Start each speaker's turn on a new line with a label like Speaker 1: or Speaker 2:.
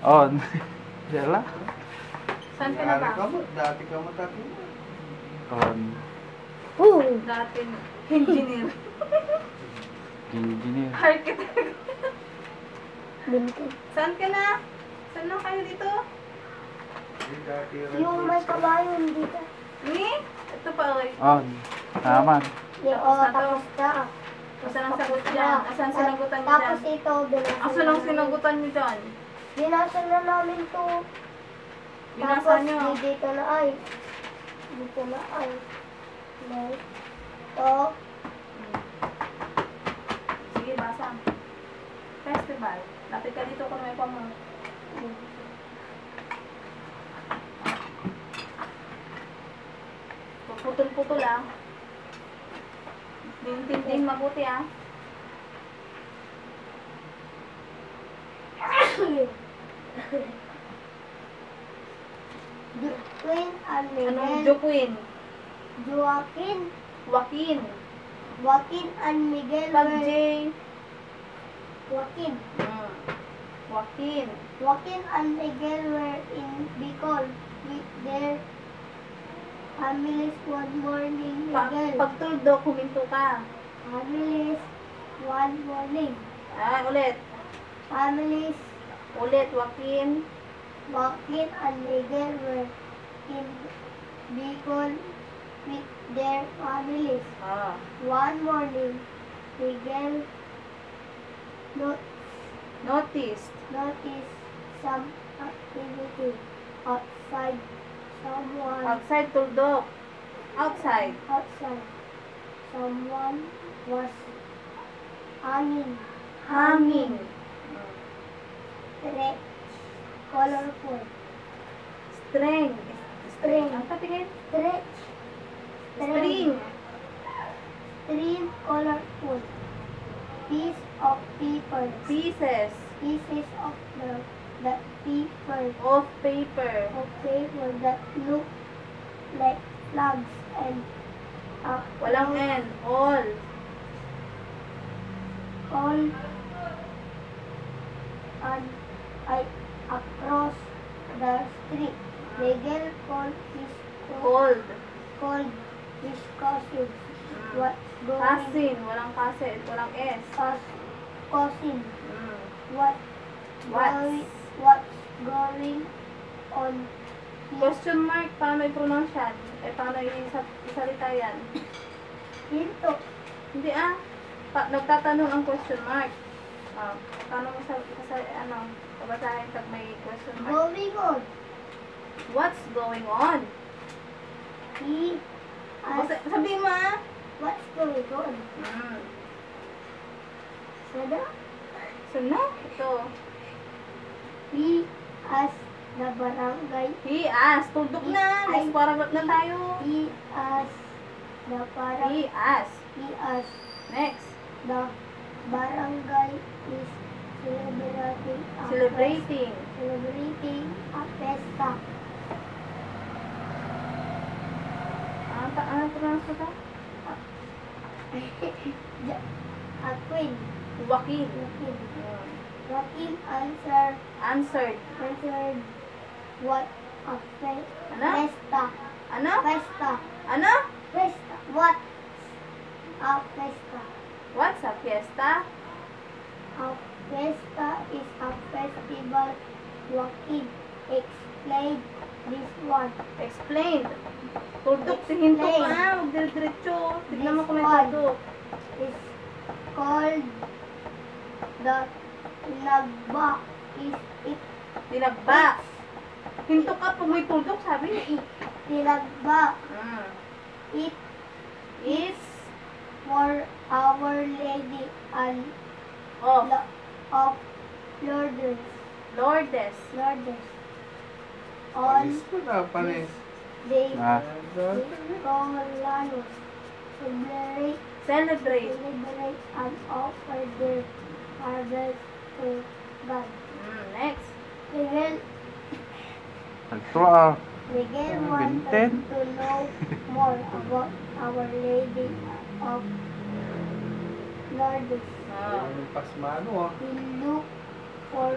Speaker 1: On. Dala.
Speaker 2: Saan ka na ba?
Speaker 3: Dati ka matapin.
Speaker 1: On.
Speaker 2: Dati engineer.
Speaker 1: Engineer.
Speaker 2: Architect.
Speaker 4: Bintin.
Speaker 2: Saan ka na? Saan na kayo dito?
Speaker 4: Yung may kabayo dito.
Speaker 2: Ni? Ito pa, oy.
Speaker 1: On. Naman.
Speaker 4: Tapos na.
Speaker 2: Asan ang sagot dyan? Asan sinagutan niyo
Speaker 4: Tapos
Speaker 2: dyan?
Speaker 4: ito, binasa.
Speaker 2: Asan ang sinagutan niyo dyan?
Speaker 4: Binasa na namin to.
Speaker 2: Binasa
Speaker 4: Tapos
Speaker 2: niyo?
Speaker 4: dito na ay. Dito na ay. May. To.
Speaker 2: Sige, basa. Festival. Lapit ka dito kung may pamo. Putol-putol ah. Dintin mabuti ah.
Speaker 4: Queen and
Speaker 2: Anong
Speaker 4: Miguel.
Speaker 2: Joaquin?
Speaker 4: Joaquin.
Speaker 2: Joaquin.
Speaker 4: Joaquin and Miguel
Speaker 2: Pag
Speaker 4: were.
Speaker 2: J.
Speaker 4: Joaquin.
Speaker 2: Joaquin.
Speaker 4: Joaquin and Miguel were in Bicol with their families one morning. Miguel.
Speaker 2: Pag tuldok, huminto ka.
Speaker 4: Families one morning.
Speaker 2: Ah, ulit.
Speaker 4: Families
Speaker 2: Ulit, Joaquin.
Speaker 4: Joaquin and Miguel were in Bicol with their families.
Speaker 2: Ah.
Speaker 4: One morning, Miguel
Speaker 2: Noticed.
Speaker 4: noticed some activity outside. Someone
Speaker 2: Outside tuldok. Outside.
Speaker 4: outside. Someone was hanging.
Speaker 2: Hanging.
Speaker 4: Red, colorful.
Speaker 2: String.
Speaker 4: String.
Speaker 2: Ang patingin?
Speaker 4: Stretch.
Speaker 2: String.
Speaker 4: String, colorful. Piece of paper.
Speaker 2: Pieces
Speaker 4: Pieces of the paper.
Speaker 2: of paper.
Speaker 4: Of paper that look like flags and
Speaker 2: Walang N. All.
Speaker 4: all and across the street. Miguel called
Speaker 2: Cold.
Speaker 4: his cousins. What's going
Speaker 2: Cousin. Walang cousin. Walang S.
Speaker 4: cousin?
Speaker 2: Mm.
Speaker 4: What's going on here?
Speaker 2: Question mark. Paano i-pronounce yan? Paano isalita yan?
Speaker 4: Hinto.
Speaker 2: Hindi ah. Nagtatanong ang question mark. Paano mo babasahin pag may question mark?
Speaker 4: Going on.
Speaker 2: What's going on?
Speaker 4: He asked,
Speaker 2: Sabihin mo ah.
Speaker 4: what's going on? Sada?
Speaker 2: So no, ito.
Speaker 4: He asked the barangay.
Speaker 2: He asked. Tuldok na. Next paragraph na tayo.
Speaker 4: He asked the
Speaker 2: He asked.
Speaker 4: He asked
Speaker 2: Next.
Speaker 4: the barangay is
Speaker 2: Celebrating.
Speaker 4: celebrating a festa.
Speaker 2: Ano pronounce ko ta?
Speaker 4: A queen.
Speaker 2: Joaquin.
Speaker 4: Joaquin
Speaker 2: Answered.
Speaker 4: answered what a
Speaker 2: Ano?
Speaker 4: festa.
Speaker 2: Ano?
Speaker 4: Festa.
Speaker 2: Ano?
Speaker 4: Festa. What a festa.
Speaker 2: What's a fiesta?
Speaker 4: A festa is a festival. Joaquin explained this one.
Speaker 2: Explained. Tuldok, tingin ko
Speaker 4: Explain.
Speaker 2: ka. Huwag diretso. Tignan mo kung may
Speaker 4: This one.
Speaker 2: tuldok.
Speaker 4: Is called the Nagba. Is it
Speaker 2: Tinagba. Hinto ka pag may tuldok, sabi niya.
Speaker 4: Tinagba? It
Speaker 2: Is
Speaker 4: for Our Lady and
Speaker 2: of
Speaker 4: of Lourdes.
Speaker 2: Lourdes.
Speaker 4: On
Speaker 3: Ayos ko na pala eh.
Speaker 4: they
Speaker 1: Ah.
Speaker 4: Colanos
Speaker 2: Celebrate.
Speaker 4: celebrate and offer their harvest to God.
Speaker 2: Next.
Speaker 4: Miguel
Speaker 1: Nagtuwa.
Speaker 4: Miguel
Speaker 1: Ang
Speaker 4: wanted
Speaker 1: bintin.
Speaker 4: to know more about Our Lady of Lourdes.
Speaker 3: Ang pasmano ah.
Speaker 4: He looked for